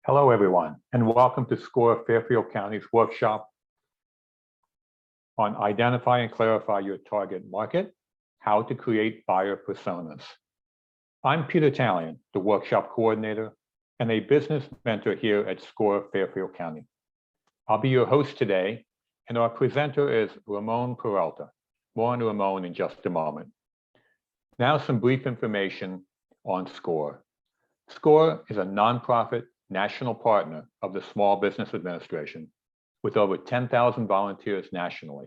Hello, everyone, and welcome to SCORE Fairfield County's workshop on Identify and Clarify Your Target Market, How to Create Buyer Personas. I'm Peter Talion, the workshop coordinator and a business mentor here at SCORE Fairfield County. I'll be your host today, and our presenter is Ramon Peralta. More on Ramon in just a moment. Now, some brief information on SCORE. SCORE is a nonprofit national partner of the Small Business Administration with over 10,000 volunteers nationally.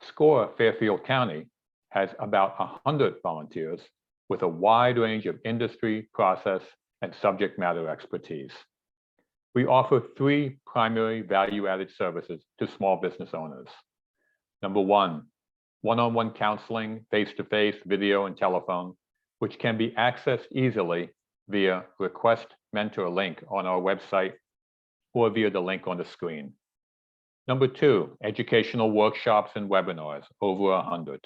SCORE Fairfield County has about 100 volunteers with a wide range of industry, process, and subject matter expertise. We offer three primary value-added services to small business owners. Number one, one-on-one counseling, face-to-face, video, and telephone, which can be accessed easily via Request Mentor link on our website or via the link on the screen. Number two, educational workshops and webinars, over 100.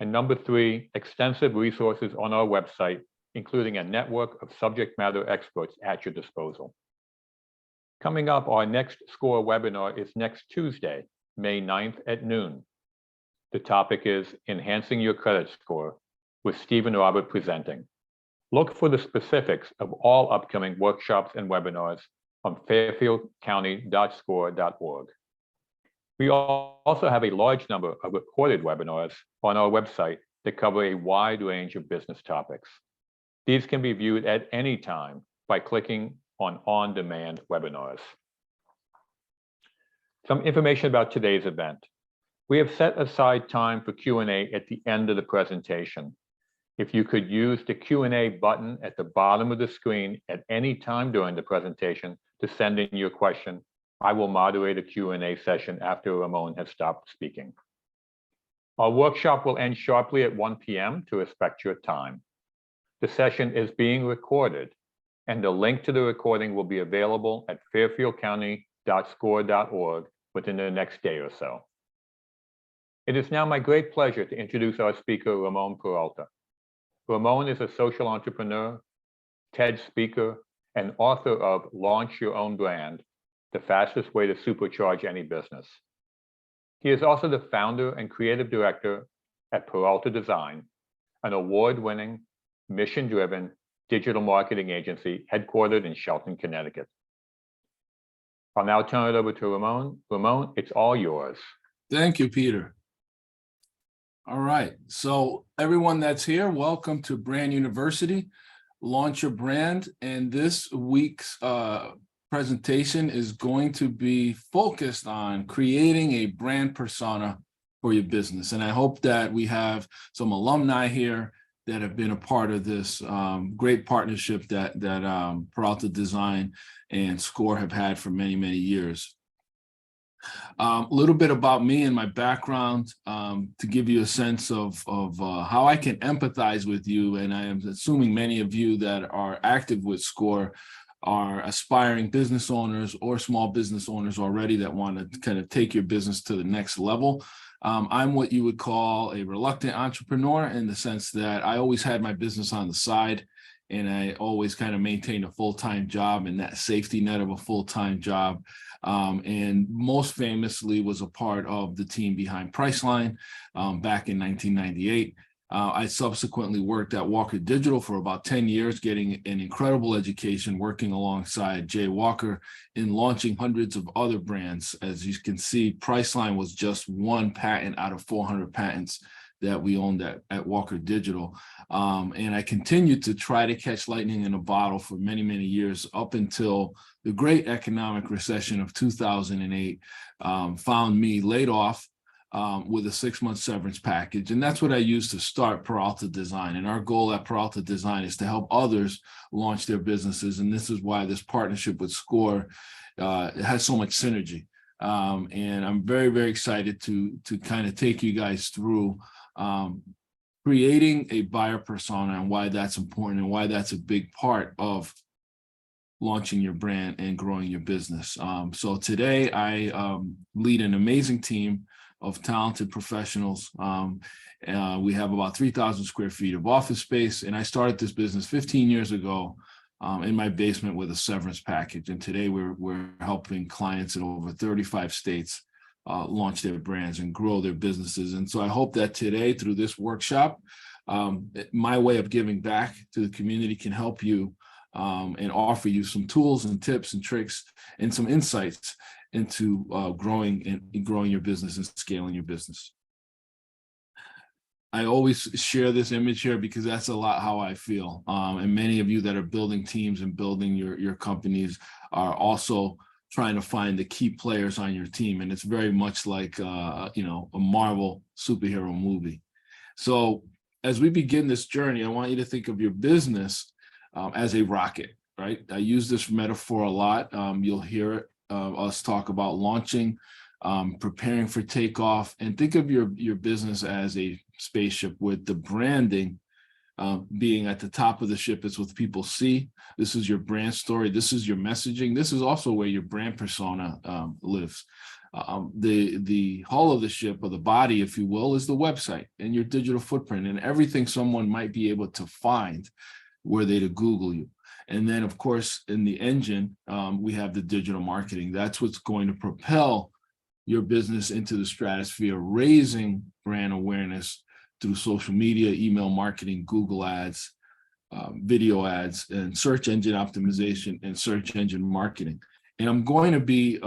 And number three, extensive resources on our website, including a network of subject matter experts at your disposal. Coming up, our next SCORE webinar is next Tuesday, May 9th at noon. The topic is Enhancing Your Credit Score, with Stephen Robert presenting. Look for the specifics of all upcoming workshops and webinars on fairfieldcounty.score.org. We also have a large number of recorded webinars on our website that cover a wide range of business topics. These can be viewed at any time by clicking on On-Demand Webinars. Some information about today's event. We have set aside time for Q&A at the end of the presentation. If you could use the Q&A button at the bottom of the screen at any time during the presentation to send in your question, I will moderate a Q&A session after Ramon has stopped speaking. Our workshop will end sharply at 1 p.m. to respect your time. The session is being recorded, and the link to the recording will be available at fairfieldcounty.score.org within the next day or so. It is now my great pleasure to introduce our speaker, Ramon Peralta. Ramon is a social entrepreneur, TED speaker, and author of Launch Your Own Brand, the fastest way to supercharge any business. He is also the founder and creative director at Peralta Design, an award-winning, mission-driven digital marketing agency headquartered in Shelton, Connecticut. I'll now turn it over to Ramon. Ramon, it's all yours. Thank you, Peter. All right, so everyone that's here, welcome to Brand University, Launch Your Brand. And this week's presentation is going to be focused on creating a brand persona for your business. And I hope that we have some alumni here that have been a part of this great partnership that Peralta Design and SCORE have had for many, many years. A little bit about me and my background to give you a sense of how I can empathize with you. And I am assuming many of you that are active with SCORE are aspiring business owners or small business owners already that want to kind of take your business to the next level. I'm what you would call a reluctant entrepreneur in the sense that I always had my business on the side, and I always kind of maintained a full-time job and that safety net of a full-time job. And most famously was a part of the team behind Priceline back in 1998. I subsequently worked at Walker Digital for about 10 years, getting an incredible education, working alongside Jay Walker in launching hundreds of other brands. As you can see, Priceline was just one patent out of 400 patents that we owned at Walker Digital. And I continued to try to catch lightning in a bottle for many, many years up until the great economic recession of 2008 found me laid off with a 6-month severance package. And that's what I used to start Peralta Design. And our goal at Peralta Design is to help others launch their businesses. And this is why this partnership with SCORE has so much synergy. And I'm very, very excited to kind of take you guys through creating a buyer persona and why that's important and why that's a big part of launching your brand and growing your business. So today I lead an amazing team of talented professionals. We have about 3,000 square feet of office space, and I started this business 15 years ago in my basement with a severance package. And today we're helping clients in over 35 states launch their brands and grow their businesses. And so I hope that today, through this workshop, my way of giving back to the community can help you and offer you some tools and tips and tricks and some insights into growing your business and scaling your business. I always share this image here because that's a lot how I feel. And many of you that are building teams and building your companies are also trying to find the key players on your team. And it's very much like, a Marvel superhero movie. So as we begin this journey, I want you to think of your business as a rocket, right? I use this metaphor a lot. You'll hear it, us talk about launching, preparing for takeoff, and think of your business as a spaceship with the branding being at the top of the ship. It's what people see. This is your brand story. This is your messaging. This is also where your brand persona lives. The hull of the ship, or the body, if you will, is the website and your digital footprint and everything someone might be able to find were they to Google you. And then, of course, in the engine, we have the digital marketing. That's what's going to propel your business into the stratosphere, raising brand awareness through social media, email marketing, Google ads, video ads, and search engine optimization and search engine marketing. And I'm going to be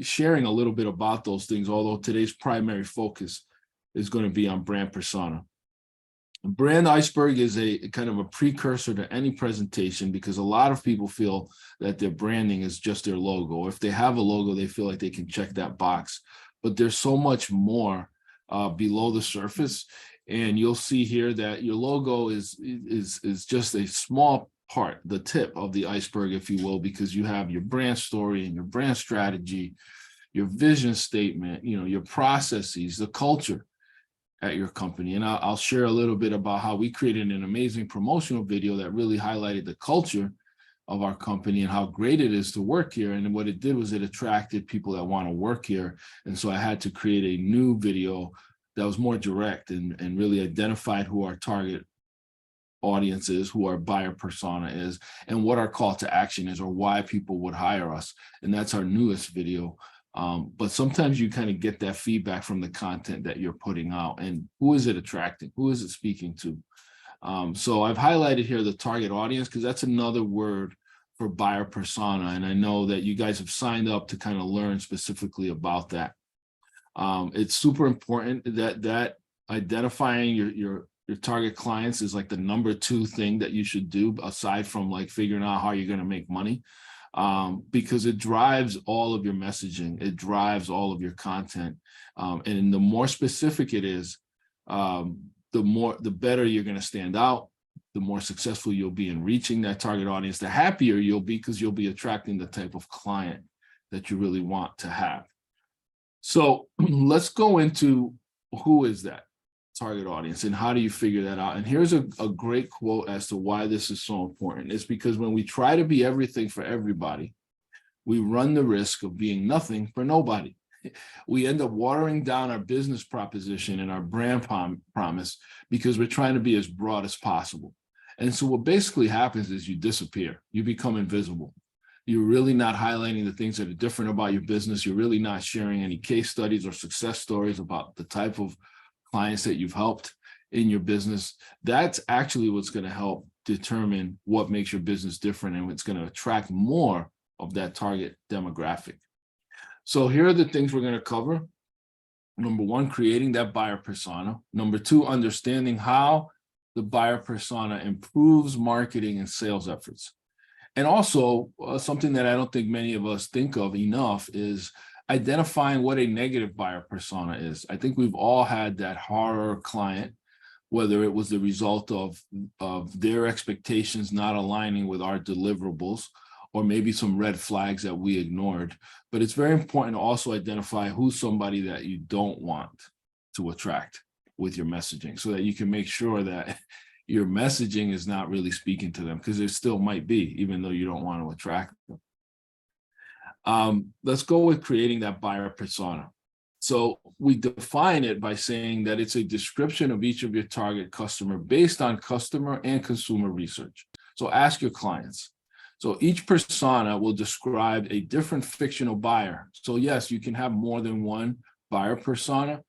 sharing a little bit about those things, although today's primary focus is going to be on brand persona. Brand iceberg is a kind of a precursor to any presentation, because a lot of people feel that their branding is just their logo. If they have a logo, they feel like they can check that box. But there's so much more below the surface. And you'll see here that your logo is just a small part, the tip of the iceberg, if you will, because you have your brand story and your brand strategy, your vision statement, your processes, the culture at your company. And I'll share a little bit about how we created an amazing promotional video that really highlighted the culture of our company and how great it is to work here. And what it did was it attracted people that want to work here. And so I had to create a new video that was more direct and really identified who our target audience is, who our buyer persona is, and what our call to action is, or why people would hire us. And that's our newest video. But sometimes you kind of get that feedback from the content that you're putting out, and who is it attracting? Who is it speaking to? So I've highlighted here the target audience, because that's another word for buyer persona. And I know that you guys have signed up to kind of learn specifically about that. It's super important that identifying your target clients is like the number 2 thing that you should do, aside from like figuring out how you're going to make money. Because it drives all of your messaging, it drives all of your content. And the more specific it is, the better you're going to stand out, the more successful you'll be in reaching that target audience, the happier you'll be, because you'll be attracting the type of client that you really want to have. So let's go into who is that target audience and how do you figure that out. And here's a great quote as to why this is so important. It's because when we try to be everything for everybody, we run the risk of being nothing for nobody. We end up watering down our business proposition and our brand promise because we're trying to be as broad as possible. And so what basically happens is you disappear, you become invisible. You're really not highlighting the things that are different about your business. You're really not sharing any case studies or success stories about the type of clients that you've helped in your business. That's actually what's going to help determine what makes your business different and what's going to attract more of that target demographic. So here are the things we're going to cover. Number 1, creating that buyer persona. Number 2, understanding how the buyer persona improves marketing and sales efforts. And also something that I don't think many of us think of enough is identifying what a negative buyer persona is. I think we've all had that horror client, whether it was the result of their expectations not aligning with our deliverables, or maybe some red flags that we ignored. But it's very important to also identify who's somebody that you don't want to attract with your messaging, so that you can make sure that your messaging is not really speaking to them, because it still might be, even though you don't want to attract them. Let's go with creating that buyer persona. So we define it by saying that it's a description of each of your target customer based on customer and consumer research. So ask your clients. So each persona will describe a different fictional buyer. So yes, you can have more than one buyer persona.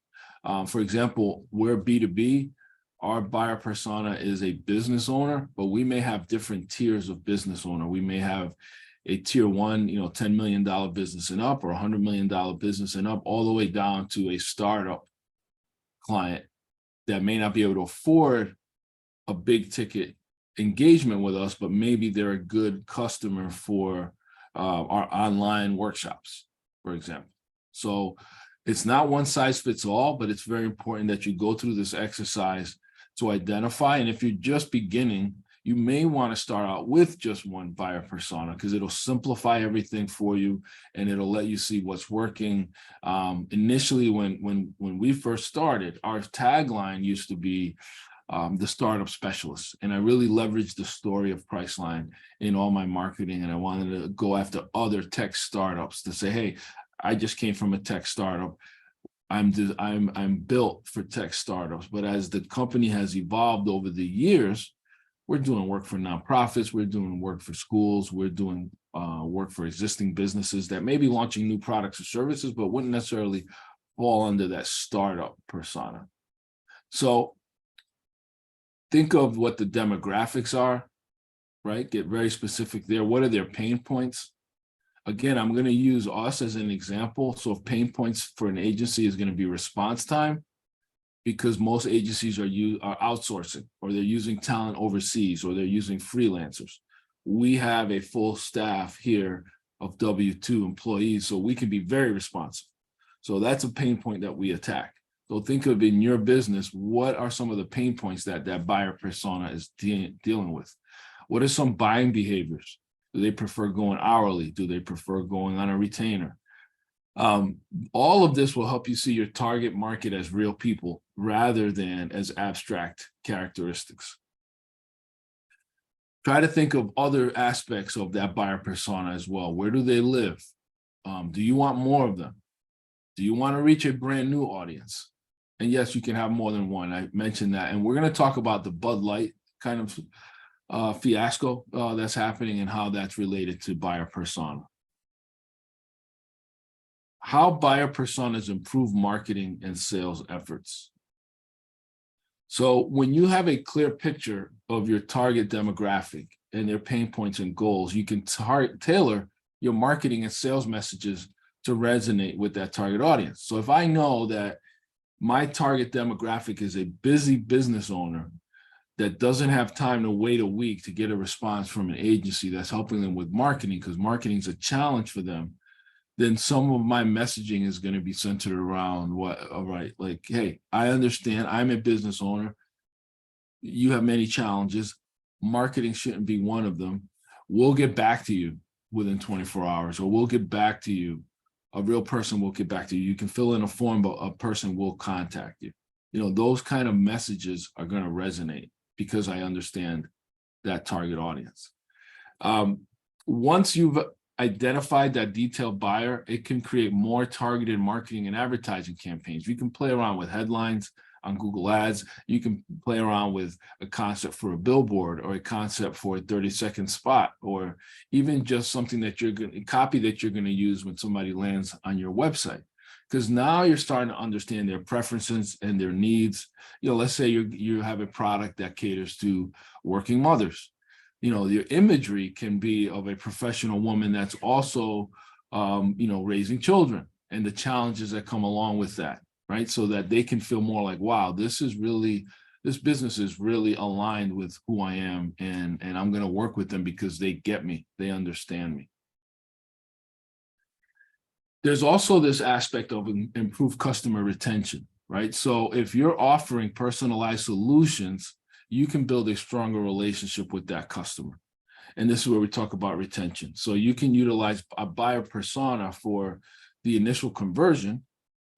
For example, we're B2B. Our buyer persona is a business owner, but we may have different tiers of business owner. We may have a tier one, $10 million business and up, or $100 million business and up, all the way down to a startup client that may not be able to afford a big ticket engagement with us, but maybe they're a good customer for our online workshops, for example. So it's not one size fits all, but it's very important that you go through this exercise to identify. And if you're just beginning, you may want to start out with just one buyer persona, because it'll simplify everything for you and it'll let you see what's working. Initially, when we first started, our tagline used to be the startup specialist. And I really leveraged the story of Priceline in all my marketing. And I wanted to go after other tech startups to say, hey, I just came from a tech startup. I'm built for tech startups. But as the company has evolved over the years, we're doing work for nonprofits, we're doing work for schools, we're doing work for existing businesses that may be launching new products or services, but wouldn't necessarily fall under that startup persona. So think of what the demographics are, right? Get very specific there. What are their pain points? Again, I'm going to use us as an example. So if pain points for an agency is going to be response time, because most agencies are outsourcing, or they're using talent overseas, or they're using freelancers. We have a full staff here of W-2 employees, so we can be very responsive. So that's a pain point that we attack. So think of in your business, what are some of the pain points that that buyer persona is dealing with? What are some buying behaviors? Do they prefer going hourly? Do they prefer going on a retainer? All of this will help you see your target market as real people rather than as abstract characteristics. Try to think of other aspects of that buyer persona as well. Where do they live? Do you want more of them? Do you want to reach a brand new audience? And yes, you can have more than one. I mentioned that. And we're going to talk about the Bud Light kind of fiasco that's happening and how that's related to buyer persona. How buyer personas improve marketing and sales efforts. So when you have a clear picture of your target demographic and their pain points and goals, you can tailor your marketing and sales messages to resonate with that target audience. So if I know that my target demographic is a busy business owner that doesn't have time to wait a week to get a response from an agency that's helping them with marketing, because marketing is a challenge for them, then some of my messaging is going to be centered around all right, like, hey, I understand I'm a business owner. You have many challenges. Marketing shouldn't be one of them. We'll get back to you within 24 hours, or we'll get back to you. A real person will get back to you. You can fill in a form, but a person will contact you. Those kind of messages are going to resonate because I understand that target audience. Once you've identified that detailed buyer, it can create more targeted marketing and advertising campaigns. You can play around with headlines on Google Ads. You can play around with a concept for a billboard, or a concept for a 30-second spot, or even just something that you're going to copy that you're going to use when somebody lands on your website. Because now you're starting to understand their preferences and their needs. Let's say you have a product that caters to working mothers. Your imagery can be of a professional woman that's also, raising children and the challenges that come along with that, right? So that they can feel more like, wow, this business is really aligned with who I am, and I'm going to work with them because they get me, they understand me. There's also this aspect of improved customer retention, right? So if you're offering personalized solutions, you can build a stronger relationship with that customer. And this is where we talk about retention. So you can utilize a buyer persona for the initial conversion,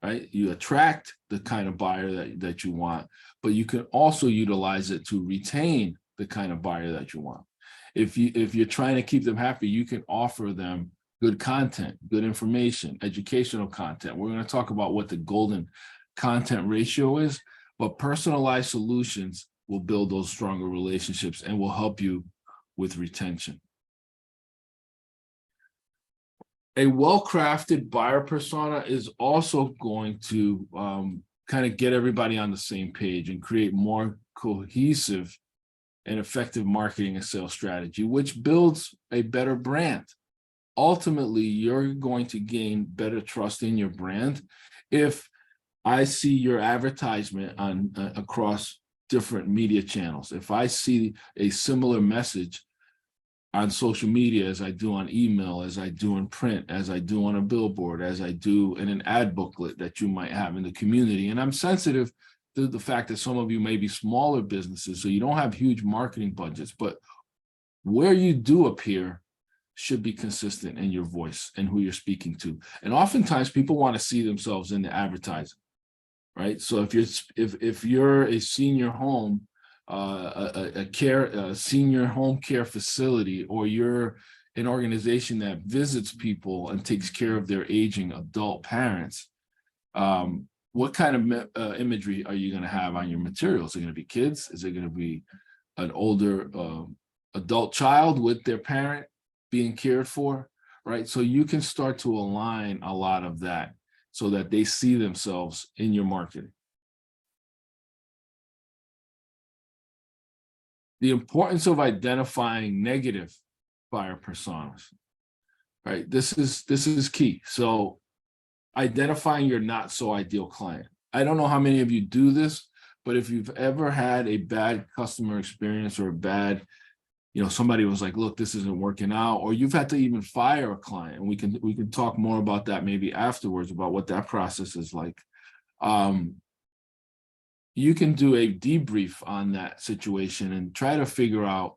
right? You attract the kind of buyer that you want, but you can also utilize it to retain the kind of buyer that you want. If you're trying to keep them happy, you can offer them good content, good information, educational content. We're going to talk about what the golden content ratio is, but personalized solutions will build those stronger relationships and will help you with retention. A well-crafted buyer persona is also going to kind of get everybody on the same page and create more cohesive and effective marketing and sales strategy, which builds a better brand. Ultimately, you're going to gain better trust in your brand if I see your advertisement on across different media channels. If I see a similar message on social media as I do on email, as I do in print, as I do on a billboard, as I do in an ad booklet that you might have in the community. And I'm sensitive to the fact that some of you may be smaller businesses, so you don't have huge marketing budgets, but where you do appear should be consistent in your voice and who you're speaking to. And oftentimes people want to see themselves in the advertising, right? So if you're a senior home, a senior home care facility, or you're an organization that visits people and takes care of their aging adult parents, what kind of imagery are you going to have on your materials? Is it going to be kids? Is it going to be an older adult child with their parent being cared for, right? So you can start to align a lot of that so that they see themselves in your marketing. The importance of identifying negative buyer personas, right? This is key. So identifying your not so ideal client. I don't know how many of you do this, but if you've ever had a bad customer experience or a bad, somebody was like, look, this isn't working out, or you've had to even fire a client, and we can talk more about that maybe afterwards about what that process is like. You can do a debrief on that situation and try to figure out,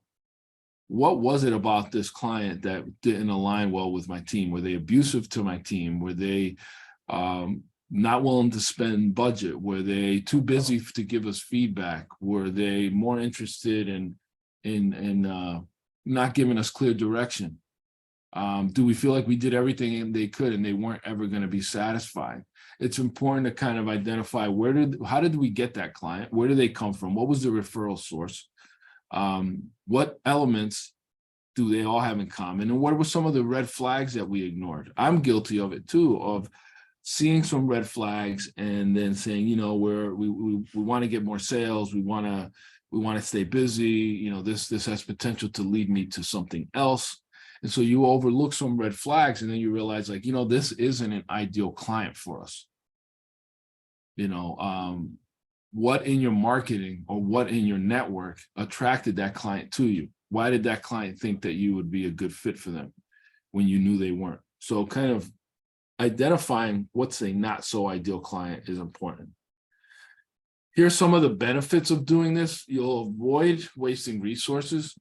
what was it about this client that didn't align well with my team? Were they abusive to my team? Were they not willing to spend budget? Were they too busy to give us feedback? Were they more interested in not giving us clear direction? Do we feel like we did everything they could and they weren't ever going to be satisfied? It's important to kind of identify how did we get that client? Where do they come from? What was the referral source? What elements do they all have in common? And what were some of the red flags that we ignored? I'm guilty of it too, of seeing some red flags and then saying, we want to get more sales. We want to stay busy. This has potential to lead me to something else. And so you overlook some red flags, and then you realize, this isn't an ideal client for us. What in your marketing or what in your network attracted that client to you? Why did that client think that you would be a good fit for them when you knew they weren't? So kind of identifying what's a not so ideal client is important. Here's some of the benefits of doing this. You'll avoid wasting resources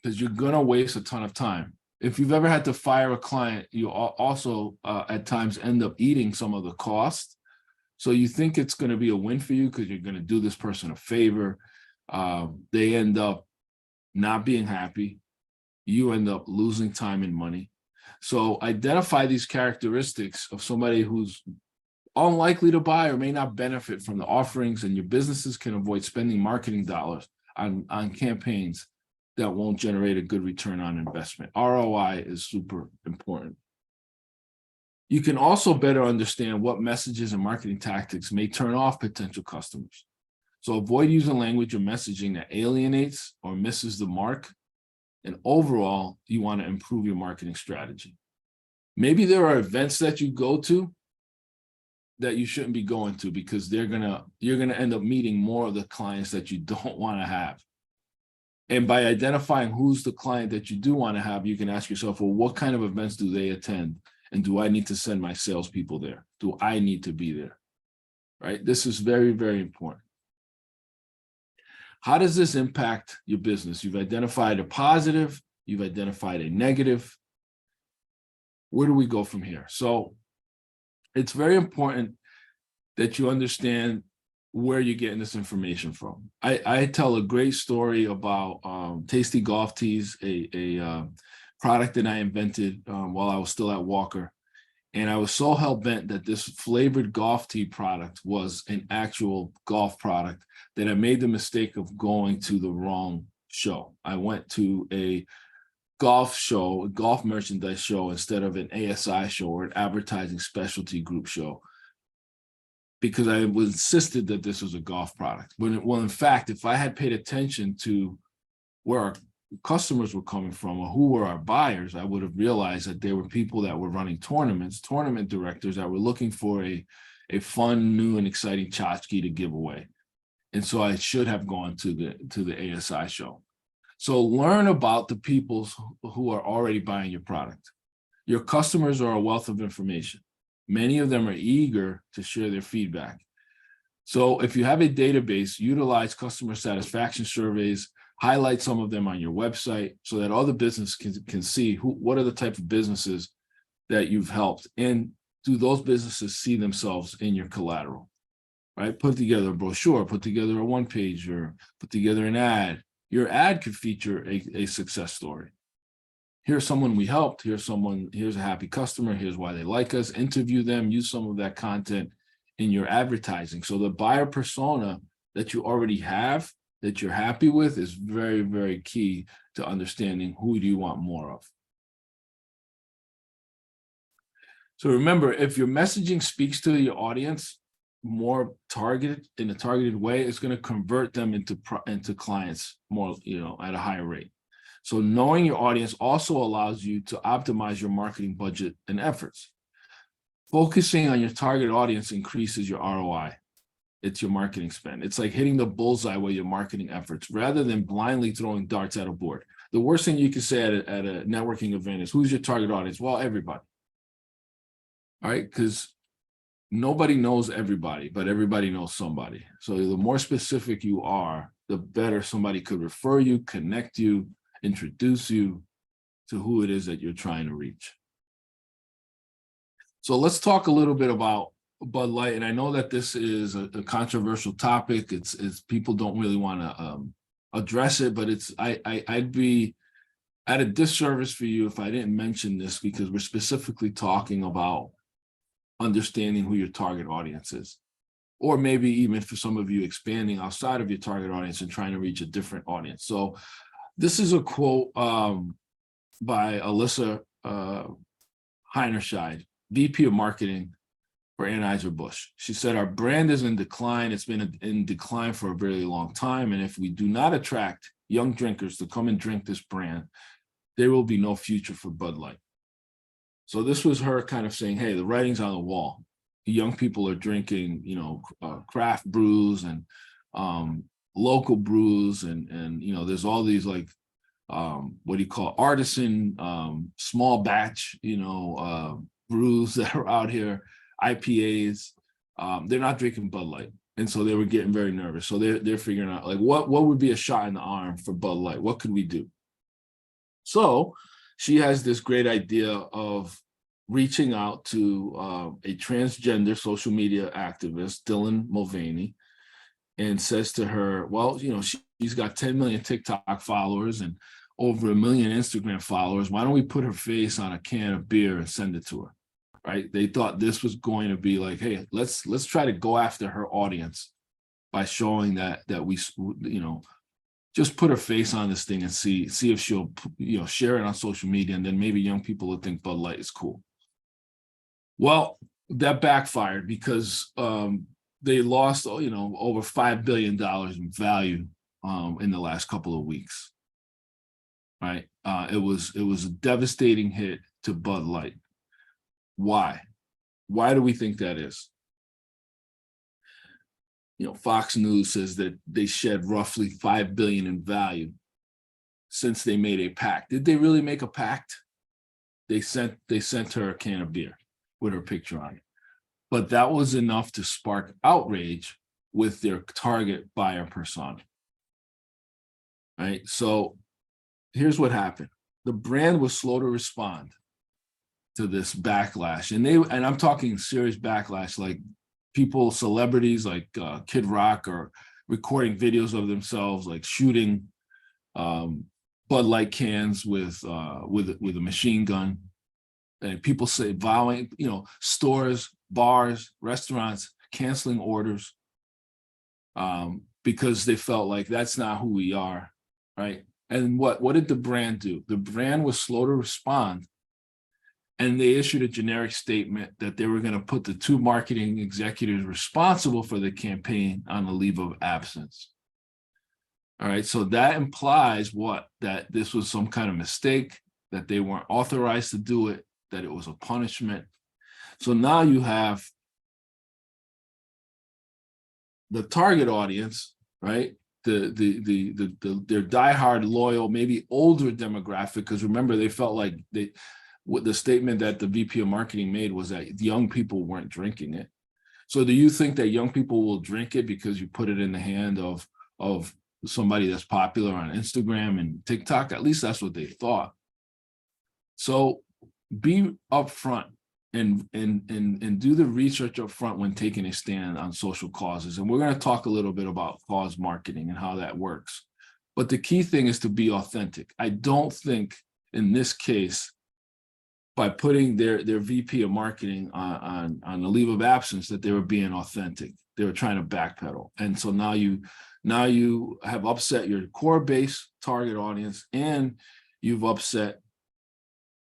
because you're going to waste a ton of time. If you've ever had to fire a client, you also at times end up eating some of the cost. So you think it's going to be a win for you because you're going to do this person a favor. They end up not being happy. You end up losing time and money. So identify these characteristics of somebody who's unlikely to buy or may not benefit from the offerings, and your businesses can avoid spending marketing dollars on campaigns that won't generate a good return on investment. ROI is super important. You can also better understand what messages and marketing tactics may turn off potential customers. So avoid using language or messaging that alienates or misses the mark. And overall, you want to improve your marketing strategy. Maybe there are events that you go to that you shouldn't be going to because you're gonna end up meeting more of the clients that you don't want to have. And by identifying who's the client that you do want to have, you can ask yourself, well, what kind of events do they attend? And do I need to send my salespeople there? Do I need to be there? Right? This is very, very important. How does this impact your business? You've identified a positive, you've identified a negative. Where do we go from here? So it's very important that you understand where you're getting this information from. I tell a great story about Tasty Golf Teas, a product that I invented while I was still at Walker. And I was so hell-bent that this flavored golf tea product was an actual golf product that I made the mistake of going to the wrong show. I went to a golf merchandise show instead of an ASI show or an advertising specialty group show, because I was insisted that this was a golf product. Well, in fact, if I had paid attention to where our customers were coming from or who were our buyers, I would have realized that there were people that were running tournaments, tournament directors that were looking for a fun, new, and exciting tchotchke to give away. And so I should have gone to the ASI show. So learn about the people who are already buying your product. Your customers are a wealth of information. Many of them are eager to share their feedback. So if you have a database, utilize customer satisfaction surveys, highlight some of them on your website so that other business can see what are the type of businesses that you've helped, and do those businesses see themselves in your collateral, right? Put together a brochure, put together a one-page, or put together an ad. Your ad could feature a success story. Here's someone we helped, here's a happy customer, here's why they like us. Interview them, use some of that content in your advertising. So the buyer persona that you already have, that you're happy with, is very, very key to understanding who do you want more of. So remember, if your messaging speaks to your audience more targeted, in a targeted way, it's going to convert them into clients more, at a higher rate. So knowing your audience also allows you to optimize your marketing budget and efforts. Focusing on your target audience increases your ROI. It's your marketing spend. It's like hitting the bullseye with your marketing efforts rather than blindly throwing darts at a board. The worst thing you can say at a networking event is, who's your target audience? Well, everybody. All right, because nobody knows everybody, but everybody knows somebody. So the more specific you are, the better somebody could refer you, connect you, introduce you to who it is that you're trying to reach. So let's talk a little bit about Bud Light. And I know that this is a controversial topic. It's people don't really want to address it, but I'd be at a disservice for you if I didn't mention this, because we're specifically talking about understanding who your target audience is, or maybe even for some of you expanding outside of your target audience and trying to reach a different audience. So this is a quote by Alyssa Heinerscheid, VP of Marketing for Anheuser-Busch. She said, "Our brand is in decline. It's been in decline for a very long time. And if we do not attract young drinkers to come and drink this brand, there will be no future for Bud Light." So this was her kind of saying, hey, the writing's on the wall. Young people are drinking, craft brews and local brews. And there's all these like, what do you call artisan, small batch, brews that are out here, IPAs. They're not drinking Bud Light. And so they were getting very nervous. So they're figuring out like, what would be a shot in the arm for Bud Light? What could we do? So she has this great idea of reaching out to a transgender social media activist, Dylan Mulvaney, and says to her, well, she's got 10 million TikTok followers and over 1 million Instagram followers. Why don't we put her face on a can of beer and send it to her, right? They thought this was going to be like, hey, let's try to go after her audience by showing that we, just put her face on this thing and see if she'll, share it on social media, and then maybe young people will think Bud Light is cool. Well, that backfired because they lost, over $5 billion in value in the last couple of weeks. Right? It was a devastating hit to Bud Light. Why? Why do we think that is? Fox News says that they shed roughly $5 billion in value since they made a pact. Did they really make a pact? They sent her a can of beer with her picture on it. But that was enough to spark outrage with their target buyer persona. Right? So here's what happened. The brand was slow to respond to this backlash. And I'm talking serious backlash, like people, celebrities like Kid Rock are recording videos of themselves, like shooting Bud Light cans with a machine gun. And people say vowing, stores, bars, restaurants canceling orders because they felt like that's not who we are, right? And what did the brand do? The brand was slow to respond. And they issued a generic statement that they were going to put the 2 marketing executives responsible for the campaign on a leave of absence. All right, so that implies what? That this was some kind of mistake, that they weren't authorized to do it, that it was a punishment. So now you have the target audience, right? Their diehard, loyal, maybe older demographic, because remember, they felt like the statement that the VP of marketing made was that young people weren't drinking it. So do you think that young people will drink it because you put it in the hand of somebody that's popular on Instagram and TikTok? At least that's what they thought. So be upfront and do the research up front when taking a stand on social causes. And we're going to talk a little bit about cause marketing and how that works. But the key thing is to be authentic. I don't think in this case, by putting their VP of marketing on a leave of absence, that they were being authentic. They were trying to backpedal. And so now you have upset your core base target audience, and you've upset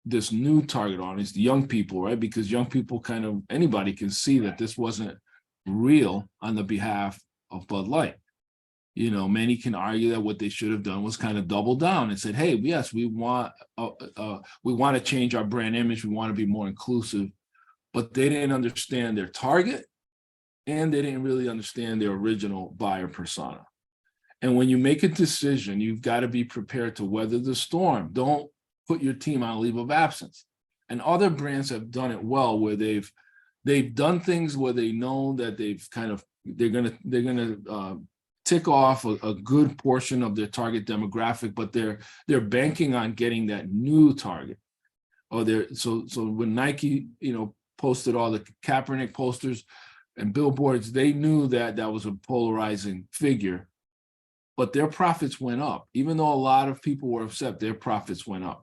this new target audience, the young people, right? Because young people anybody can see that this wasn't real on the behalf of Bud Light. You know, many can argue that what they should have done was kind of double down and said, hey, yes, we want to change our brand image. We want to be more inclusive. But they didn't understand their target, and they didn't really understand their original buyer persona. And when you make a decision, you've got to be prepared to weather the storm. Don't put your team on a leave of absence. And other brands have done it well, where they've done things where they know that they're gonna tick off a good portion of their target demographic, but they're banking on getting that new target. So when Nike, posted all the Kaepernick posters and billboards, they knew that was a polarizing figure, but their profits went up. Even though a lot of people were upset, their profits went up.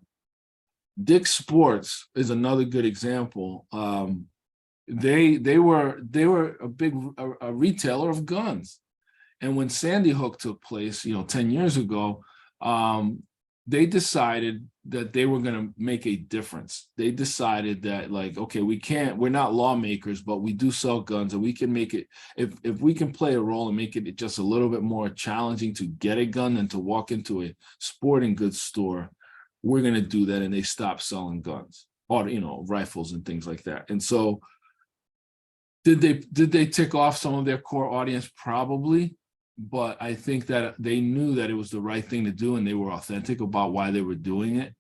Dick's Sports is another good example. They were a retailer of guns. And when Sandy Hook took place, 10 years ago, they decided that they were going to make a difference. They decided that, okay, we're not lawmakers, but we do sell guns, and we can make it, if we can play a role and make it just a little bit more challenging to get a gun than to walk into a sporting goods store, we're going to do that. And they stopped selling guns, or, rifles and things like that. And so did they tick off some of their core audience? Probably. But I think that they knew that it was the right thing to do, and they were authentic about why they were doing it.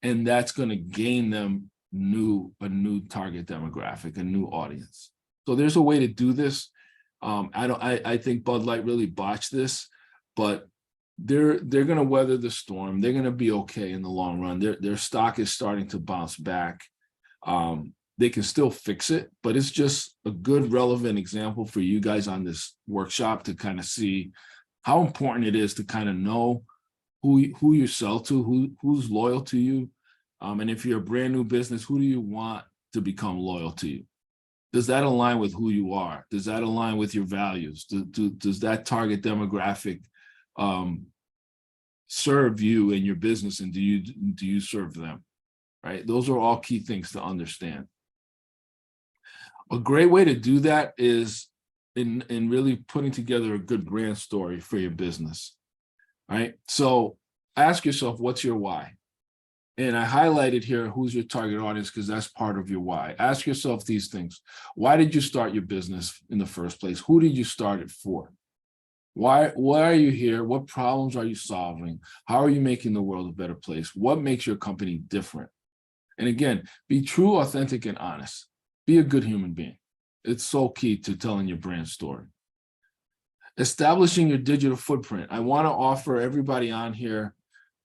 And that's going to gain them a new target demographic, a new audience. So there's a way to do this. I think Bud Light really botched this, but they're going to weather the storm. They're going to be okay in the long run. Their stock is starting to bounce back. They can still fix it, but it's just a good, relevant example for you guys on this workshop to kind of see how important it is to kind of know who you sell to, who's loyal to you. And if you're a brand new business, who do you want to become loyal to you? Does that align with who you are? Does that align with your values? Does that target demographic serve you and your business, and do you serve them? Right? Those are all key things to understand. A great way to do that is in really putting together a good brand story for your business, right? So ask yourself, what's your why? And I highlighted here, who's your target audience, because that's part of your why. Ask yourself these things. Why did you start your business in the first place? Who did you start it for? Why are you here? What problems are you solving? How are you making the world a better place? What makes your company different? And again, be true, authentic, and honest. Be a good human being. It's so key to telling your brand story. Establishing your digital footprint. I want to offer everybody on here,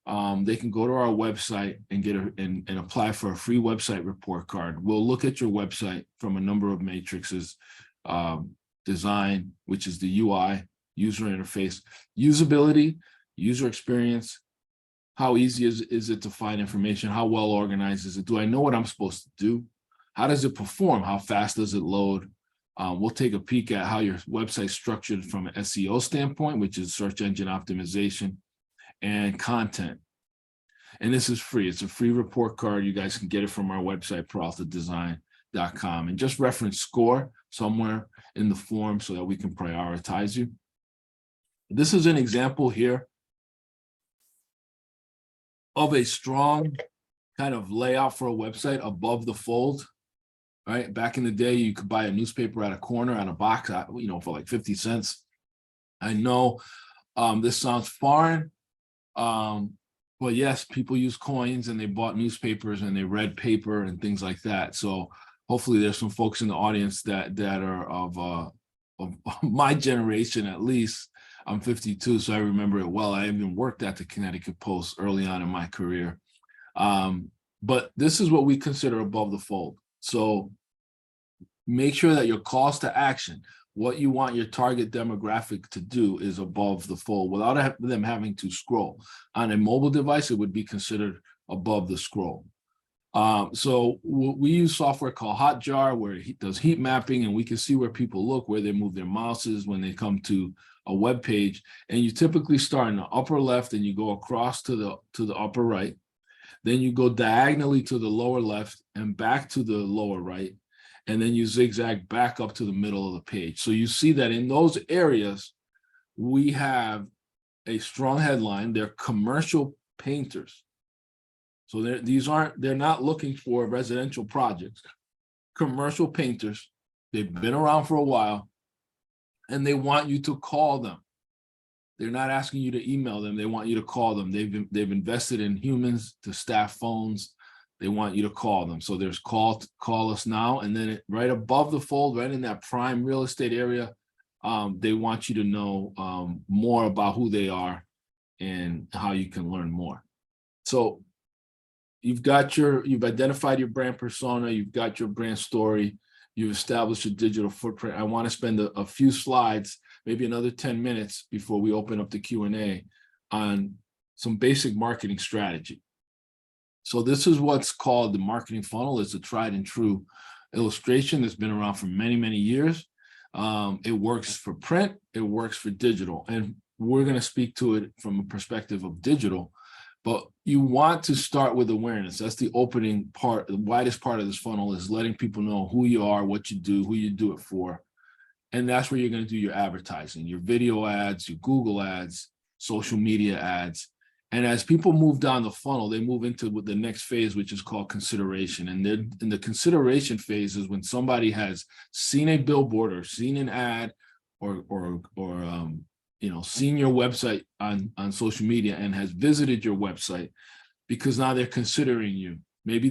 they can go to our website and get and apply for a free website report card. We'll look at your website from a number of matrices: design, which is the UI, user interface, usability, user experience. How easy is it to find information? How well organized is it? Do I know what I'm supposed to do? How does it perform? How fast does it load? We'll take a peek at how your website's structured from an SEO standpoint, which is search engine optimization. and content. And this is free. It's a free report card. You guys can get it from our website, peraltadesign.com, and just reference SCORE somewhere in the form so that we can prioritize you. This is an example here of a strong kind of layout for a website above the fold, right? Back in the day, you could buy a newspaper at a corner at a box, for like 50 cents. I know this sounds foreign, but yes, people use coins and they bought newspapers and they read paper and things like that. So hopefully there's some folks in the audience that are of my generation, at least. I'm 52, so I remember it well. I even worked at the Connecticut Post early on in my career. But this is what we consider above the fold. So make sure that your calls to action, what you want your target demographic to do, is above the fold without them having to scroll. On a mobile device, it would be considered above the scroll. So we use software called Hotjar, where it does heat mapping, and we can see where people look, where they move their mouses when they come to a web page. And you typically start in the upper left and you go across to the upper right. Then you go diagonally to the lower left and back to the lower right. And then you zigzag back up to the middle of the page. So you see that in those areas, we have a strong headline. They're commercial painters. So they're not looking for residential projects. Commercial painters, they've been around for a while, and they want you to call them. They're not asking you to email them. They want you to call them. They've invested in humans to staff phones. They want you to call them. So there's call us now. And then right above the fold, right in that prime real estate area, they want you to know more about who they are and how you can learn more. So you've identified your brand persona, you've got your brand story, you've established your digital footprint. I want to spend a few slides, maybe another 10 minutes before we open up the Q&A, on some basic marketing strategy. So this is what's called the marketing funnel. It's a tried and true illustration that's been around for many, many years. It works for print, it works for digital, and we're going to speak to it from a perspective of digital. But you want to start with awareness. That's the opening part. The widest part of this funnel is letting people know who you are, what you do, who you do it for. And that's where you're going to do your advertising, your video ads, your Google ads, social media ads. And as people move down the funnel, they move into the next phase, which is called consideration. And then in the consideration phase is when somebody has seen a billboard or seen an ad or seen your website on social media and has visited your website, because now they're considering you. Maybe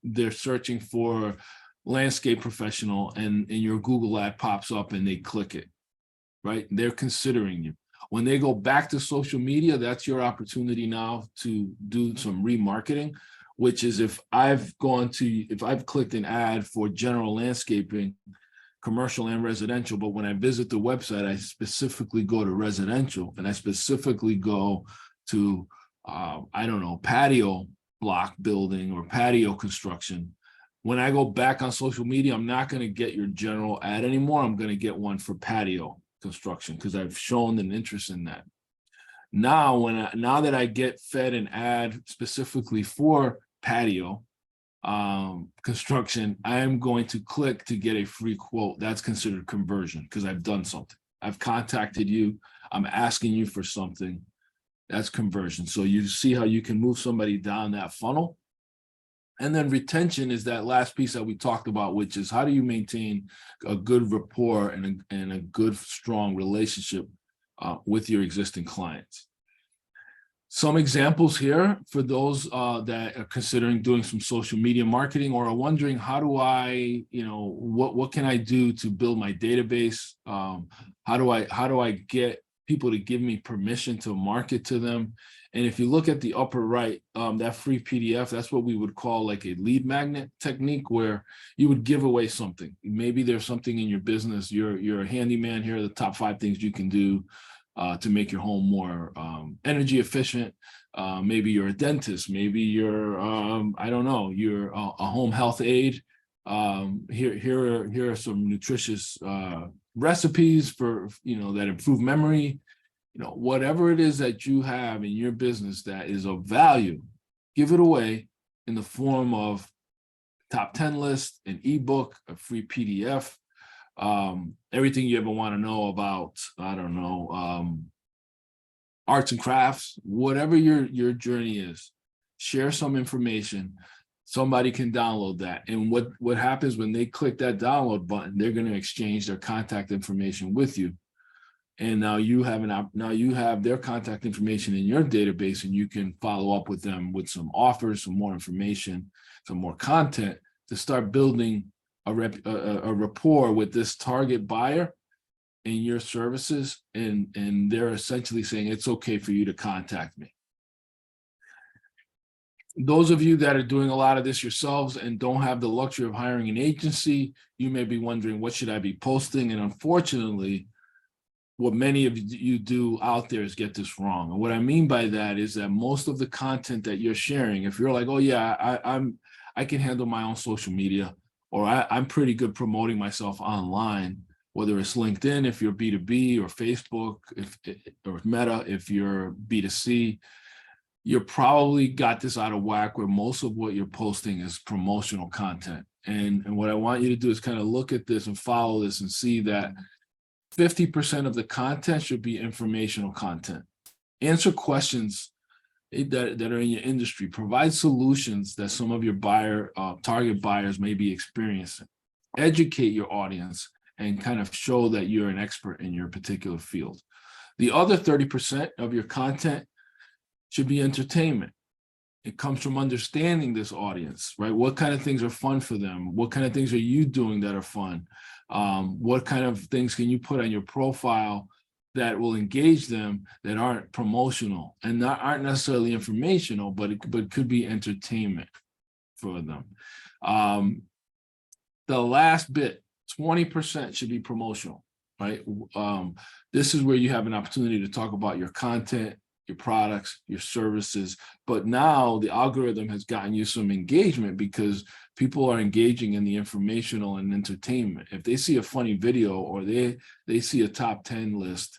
they're searching for landscape professional and your Google ad pops up and they click it, right? They're considering you. When they go back to social media, that's your opportunity now to do some remarketing, which is if I've clicked an ad for general landscaping, commercial and residential, but when I visit the website, I specifically go to residential and I specifically go to, patio block building or patio construction. When I go back on social media, I'm not going to get your general ad anymore. I'm going to get one for patio construction because I've shown an interest in that. Now that I get fed an ad specifically for patio construction, I am going to click to get a free quote. That's considered conversion because I've done something. I've contacted you. I'm asking you for something. That's conversion. So you see how you can move somebody down that funnel. And then retention is that last piece that we talked about, which is how do you maintain a good rapport and a good, strong relationship with your existing clients. Some examples here for those that are considering doing some social media marketing or are wondering, how do I, what can I do to build my database? How do I get people to give me permission to market to them? And if you look at the upper right, that free PDF, that's what we would call like a lead magnet technique, where you would give away something. Maybe there's something in your business. You're a handyman. Here are the top 5 things you can do to make your home more energy efficient. Maybe you're a dentist. Maybe you're, you're a home health aide. Here are some nutritious recipes for, that improve memory. whatever it is that you have in your business that is of value, give it away in the form of top 10 list, an ebook, a free PDF, everything you ever want to know about, I don't know, arts and crafts, whatever your journey is, share some information. Somebody can download that. And what happens when they click that download button, they're going to exchange their contact information with you. And now you have their contact information in your database, and you can follow up with them with some offers, some more information, some more content to start building a rapport with this target buyer in your services. And they're essentially saying it's okay for you to contact me. Those of you that are doing a lot of this yourselves and don't have the luxury of hiring an agency, you may be wondering, what should I be posting? And unfortunately, what many of you do out there is get this wrong. And what I mean by that is that most of the content that you're sharing, if you're like, oh yeah, I can handle my own social media, or I'm pretty good promoting myself online, whether it's LinkedIn, if you're B2B, or Facebook, or Meta, if you're B2C, you're probably got this out of whack where most of what you're posting is promotional content. And what I want you to do is kind of look at this and follow this and see that 50% of the content should be informational content. Answer questions that are in your industry. Provide solutions that some of your target buyers may be experiencing. Educate your audience and kind of show that you're an expert in your particular field. The other 30% of your content should be entertainment. It comes from understanding this audience, right? What kind of things are fun for them? What kind of things are you doing that are fun? What kind of things can you put on your profile that will engage them that aren't promotional and aren't necessarily informational, but could be entertainment for them. The last bit, 20% should be promotional, right? This is where you have an opportunity to talk about your content, your products, your services. But now the algorithm has gotten you some engagement because people are engaging in the informational and entertainment. If they see a funny video or they see a top 10 list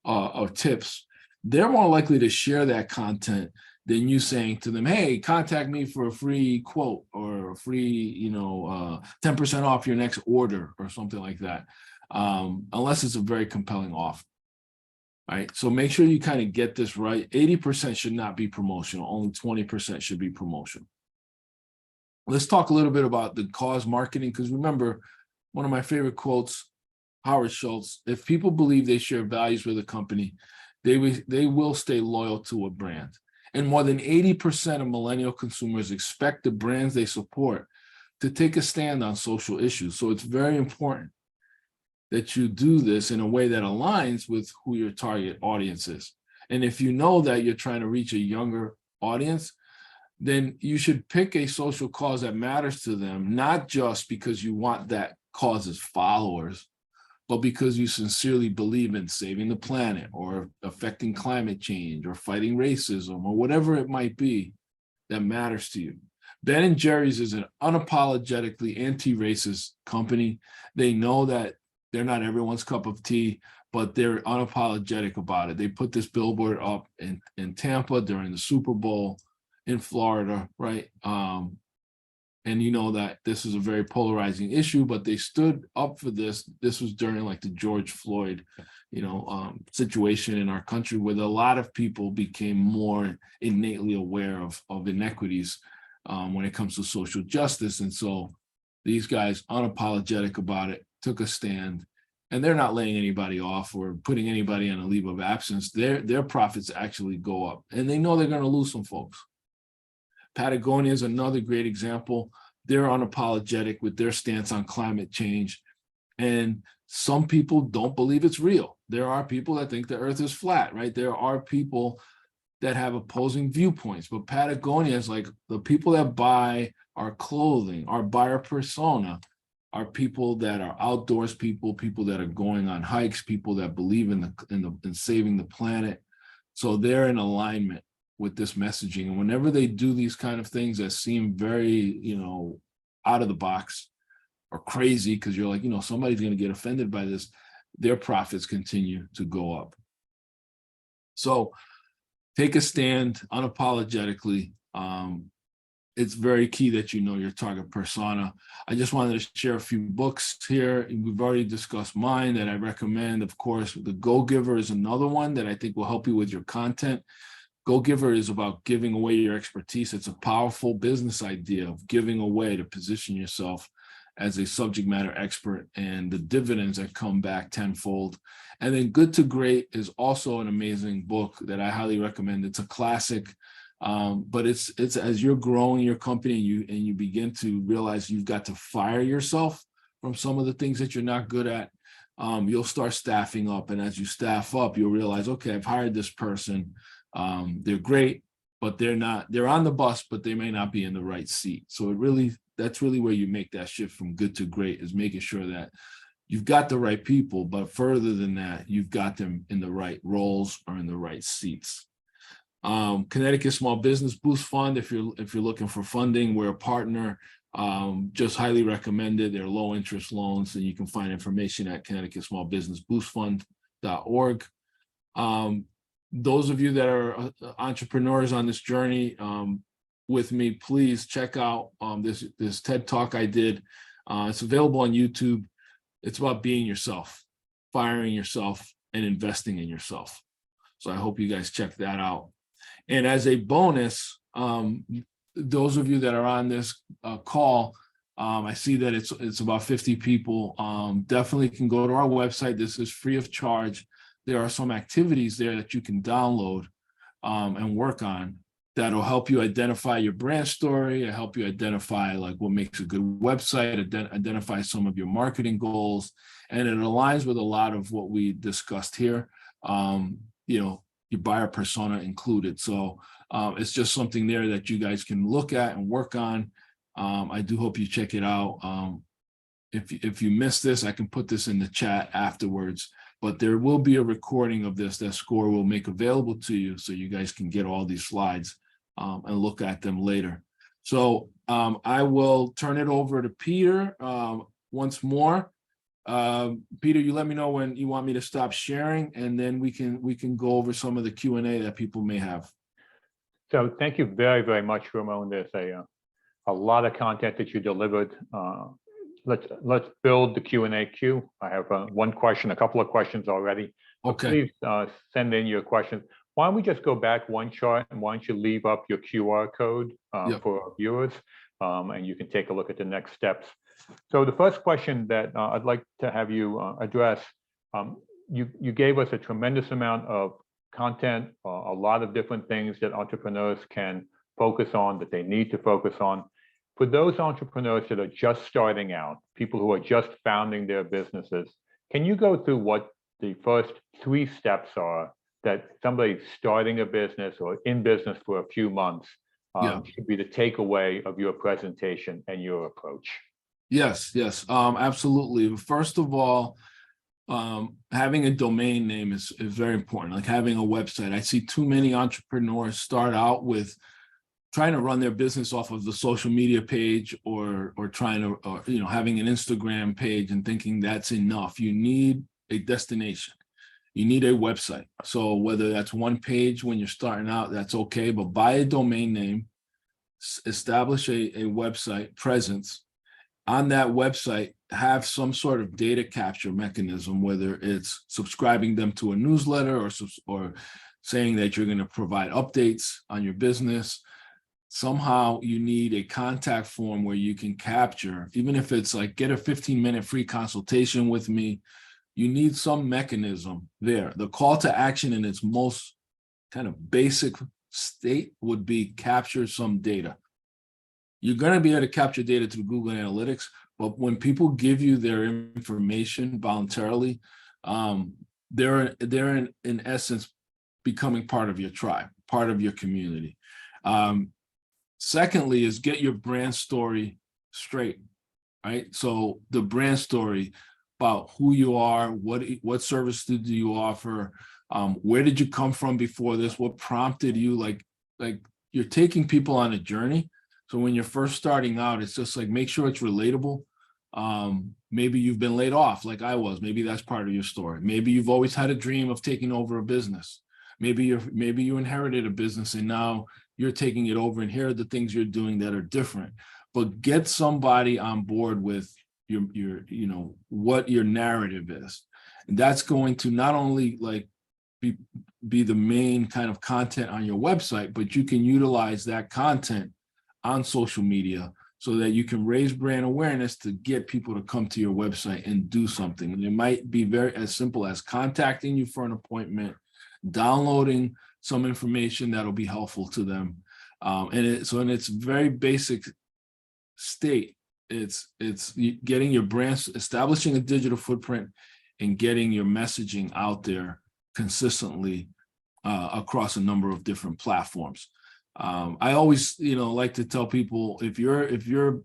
of tips, they're more likely to share that content than you saying to them, hey, contact me for a free quote or a free, 10% off your next order or something like that, unless it's a very compelling offer. Right. So make sure you kind of get this right. 80% should not be promotional. Only 20% should be promotional. Let's talk a little bit about the cause marketing, because remember, one of my favorite quotes, Howard Schultz, if people believe they share values with a company, they will stay loyal to a brand. And more than 80% of millennial consumers expect the brands they support to take a stand on social issues. So it's very important that you do this in a way that aligns with who your target audience is. And if you know that you're trying to reach a younger audience, then you should pick a social cause that matters to them, not just because you want that cause's followers, but because you sincerely believe in saving the planet or affecting climate change or fighting racism or whatever it might be that matters to you. Ben & Jerry's is an unapologetically anti-racist company. They know that they're not everyone's cup of tea, but they're unapologetic about it. They put this billboard up in Tampa during the Super Bowl, in Florida, right? And you know that this is a very polarizing issue, but they stood up for this. This was during like the George Floyd, situation in our country, where a lot of people became more innately aware of inequities when it comes to social justice. And so these guys, unapologetic about it, took a stand, and they're not laying anybody off or putting anybody on a leave of absence. Their profits actually go up, and they know they're going to lose some folks. Patagonia is another great example. They're unapologetic with their stance on climate change, and some people don't believe it's real. There are people that think the earth is flat, right? There are people that have opposing viewpoints, but Patagonia is like, the people that buy our clothing, our buyer persona, are people that are outdoors people that are going on hikes, people that believe in saving the planet. So they're in alignment with this messaging. And whenever they do these kind of things that seem very, out of the box or crazy, because you're like, somebody's going to get offended by this, their profits continue to go up. So take a stand unapologetically. It's very key that you know your target persona. I just wanted to share a few books here. We've already discussed mine that I recommend. Of course, The Go Giver is another one that I think will help you with your content. Go Giver is about giving away your expertise. It's a powerful business idea of giving away to position yourself as a subject matter expert and the dividends that come back tenfold. And then Good to Great is also an amazing book that I highly recommend. It's a classic, but it's as you're growing your company and you begin to realize you've got to fire yourself from some of the things that you're not good at, you'll start staffing up. And as you staff up, you'll realize, okay, I've hired this person. They're great, but they're on the bus, but they may not be in the right seat. So that's really where you make that shift from good to great, is making sure that you've got the right people, but further than that, you've got them in the right roles or in the right seats. Connecticut Small Business Boost Fund, if you're looking for funding, we're a partner. Just highly recommended. They're low interest loans, and you can find information at ConnecticutSmallBusinessBoostFund.org. Those of you that are entrepreneurs on this journey with me, please check out this TED Talk I did. It's available on YouTube. It's about being yourself, firing yourself, and investing in yourself. So I hope you guys check that out. And as a bonus, those of you that are on this call, I see that it's about 50 people. Definitely can go to our website. This is free of charge. There are some activities there that you can download and work on that'll help you identify your brand story, and help you identify like what makes a good website, identify some of your marketing goals, and it aligns with a lot of what we discussed here. Your buyer persona included. So it's just something there that you guys can look at and work on. I do hope you check it out. If you missed this, I can put this in the chat afterwards, but there will be a recording of this that SCORE will make available to you so you guys can get all these slides and look at them later. So I will turn it over to Peter once more. Peter, you let me know when you want me to stop sharing, and then we can go over some of the Q&A that people may have. So thank you very, very much, Ramon. There's a lot of content that you delivered. Let's build the Q&A queue. I have one question, a couple of questions already. Okay. Please send in your questions. Why don't we just go back one chart, and why don't you leave up your QR code for our viewers, and you can take a look at the next steps. So the first question that I'd like to have you address, you gave us a tremendous amount of content, a lot of different things that entrepreneurs can focus on, that they need to focus on. For those entrepreneurs that are just starting out, people who are just founding their businesses, can you go through what the first 3 steps are that somebody starting a business or in business for a few months should be the takeaway of your presentation and your approach? Yes, absolutely. First of all, having a domain name is very important, like having a website. I see too many entrepreneurs start out with trying to run their business off of the social media page or trying to, having an Instagram page and thinking that's enough. You need a destination. You need a website. So whether that's one page when you're starting out, that's okay, but buy a domain name, establish a website presence. On that website, have some sort of data capture mechanism, whether it's subscribing them to a newsletter or saying that you're going to provide updates on your business. Somehow you need a contact form where you can capture, even if it's like get a 15-minute free consultation with me, you need some mechanism there. The call to action in its most kind of basic state would be capture some data. You're going to be able to capture data through Google Analytics, but when people give you their information voluntarily, they're in essence becoming part of your tribe, part of your community. Secondly is get your brand story straight, right? So the brand story about who you are, what service do you offer, where did you come from before this, what prompted you, like you're taking people on a journey. So when you're first starting out, it's just like, make sure it's relatable. Maybe you've been laid off like I was. Maybe that's part of your story. Maybe you've always had a dream of taking over a business. Maybe you inherited a business and now you're taking it over, and here are the things you're doing that are different. But get somebody on board with your what your narrative is. And that's going to not only like be the main kind of content on your website, but you can utilize that content on social media so that you can raise brand awareness to get people to come to your website and do something. And it might be very as simple as contacting you for an appointment, downloading some information that'll be helpful to them. In its very basic state, it's getting your brand, establishing a digital footprint, and getting your messaging out there consistently across a number of different platforms. I always, like to tell people, if you're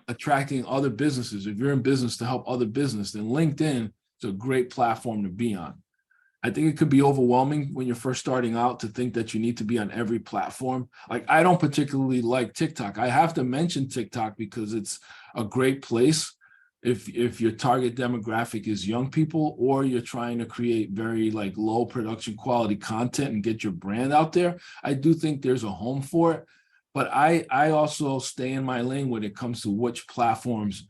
attracting other businesses, if you're in business to help other business, then LinkedIn is a great platform to be on. I think it could be overwhelming when you're first starting out to think that you need to be on every platform. Like, I don't particularly like TikTok. I have to mention TikTok because it's a great place if your target demographic is young people, or you're trying to create very like low production quality content and get your brand out there. I do think there's a home for it, but I also stay in my lane when it comes to which platforms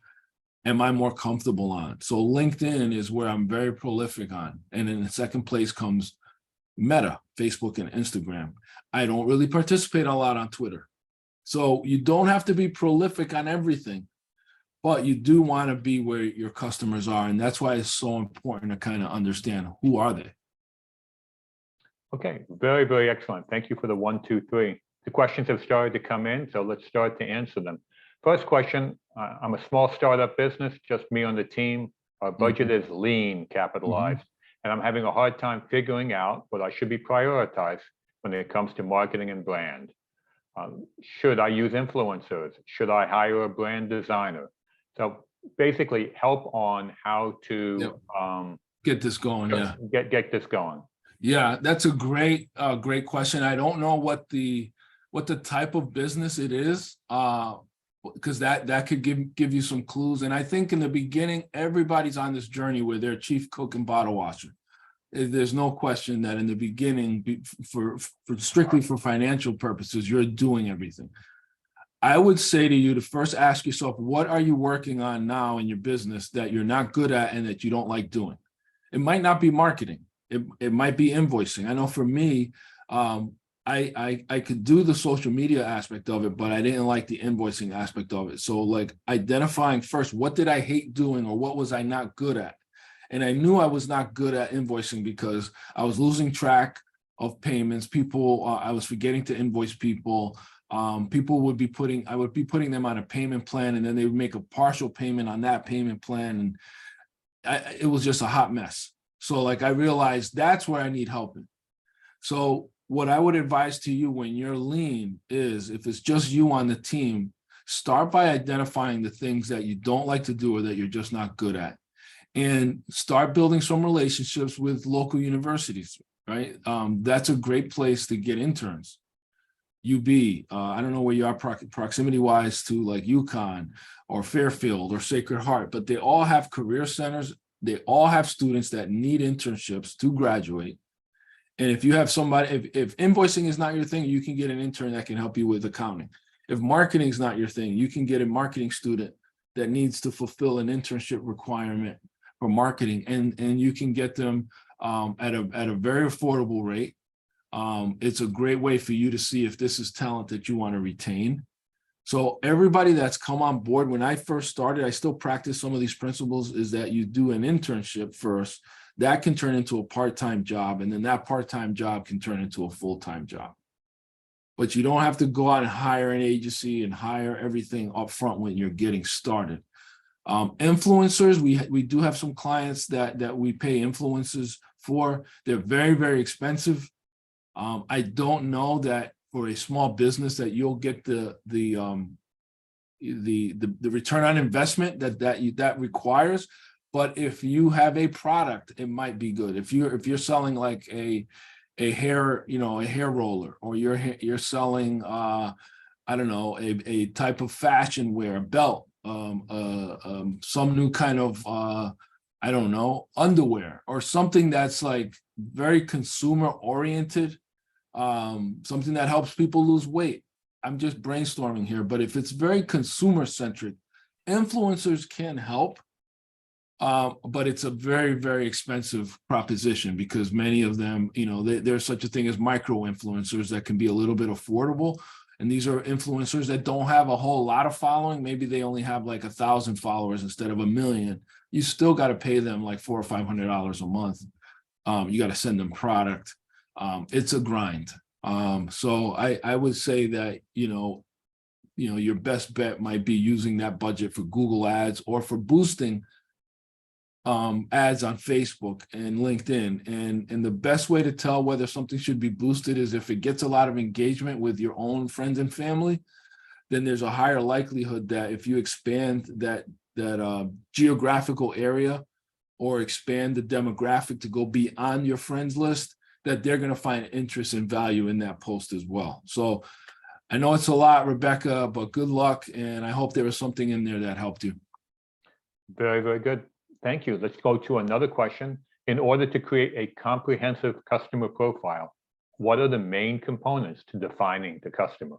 am I more comfortable on. So LinkedIn is where I'm very prolific on. And in the second place comes Meta, Facebook and Instagram. I don't really participate a lot on Twitter. So you don't have to be prolific on everything, but you do want to be where your customers are. And that's why it's so important to kind of understand, who are they? Okay, very, very excellent. Thank you for the 1, 2, 3. The questions have started to come in, so let's start to answer them. First question, I'm a small startup business, just me on the team. Our budget is lean, capitalized, and I'm having a hard time figuring out what I should be prioritized when it comes to marketing and brand. Should I use influencers? Should I hire a brand designer? So basically help on how to get this going. Get this going. Yeah, that's a great question. I don't know what the type of business it is, because that could give you some clues. And I think in the beginning, everybody's on this journey where they're chief cook and bottle washer. There's no question that in the beginning, for strictly for financial purposes, you're doing everything. I would say to you to first ask yourself, what are you working on now in your business that you're not good at and that you don't like doing? It might not be marketing. It might be invoicing. I know for me, I could do the social media aspect of it, but I didn't like the invoicing aspect of it. So like identifying first, what did I hate doing, or what was I not good at? And I knew I was not good at invoicing because I was losing track of payments. I was forgetting to invoice people. People would be I would be putting them on a payment plan, and then they would make a partial payment on that payment plan. And it was just a hot mess. So like I realized that's where I need help in. So what I would advise to you when you're lean is, if it's just you on the team, start by identifying the things that you don't like to do or that you're just not good at, and start building some relationships with local universities, right? That's a great place to get interns. UB, I don't know where you are proximity-wise to like UConn or Fairfield or Sacred Heart, but they all have career centers. They all have students that need internships to graduate. And if you have somebody, if invoicing is not your thing, you can get an intern that can help you with accounting. If marketing is not your thing, you can get a marketing student that needs to fulfill an internship requirement for marketing, and you can get them at a very affordable rate. It's a great way for you to see if this is talent that you want to retain. So everybody that's come on board, when I first started, I still practice some of these principles, is that you do an internship first. That can turn into a part-time job, and then that part-time job can turn into a full-time job. But you don't have to go out and hire an agency and hire everything up front when you're getting started. Influencers, we do have some clients that we pay influencers for. They're very, very expensive. I don't know that for a small business that you'll get the return on investment that requires. But if you have a product, it might be good. If you're selling like a hair, a hair roller, or you're selling I don't know, a type of fashion wear, a belt, some new kind of I don't know, underwear, or something that's like very consumer oriented, something that helps people lose weight. I'm just brainstorming here, but if it's very consumer centric, influencers can help. But it's a very, very expensive proposition because many of them, there's such a thing as micro influencers that can be a little bit affordable. And these are influencers that don't have a whole lot of following. Maybe they only have like 1,000 followers instead of 1 million. You still got to pay them like $400 or $500 a month. You got to send them product. It's a grind. So I would say that, your best bet might be using that budget for Google ads or for boosting ads on Facebook and LinkedIn. And the best way to tell whether something should be boosted is if it gets a lot of engagement with your own friends and family, then there's a higher likelihood that if you expand that geographical area or expand the demographic to go beyond your friends list, that they're going to find interest and value in that post as well. So I know it's a lot, Rebecca, but good luck. And I hope there was something in there that helped you. Very, very good. Thank you. Let's go to another question. In order to create a comprehensive customer profile, what are the main components to defining the customer?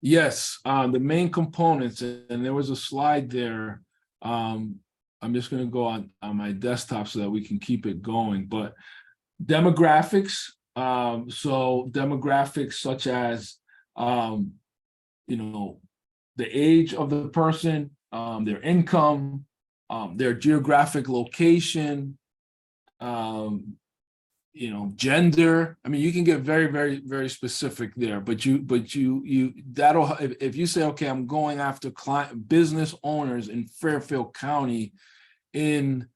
Yes, the main components, and there was a slide there. I'm just going to go on my desktop so that we can keep it going. But demographics, so demographics such as, the age of the person, their income, their geographic location, gender. I mean, you can get very, very, very specific there, but that'll, if you say, okay, I'm going after business owners in Fairfield County in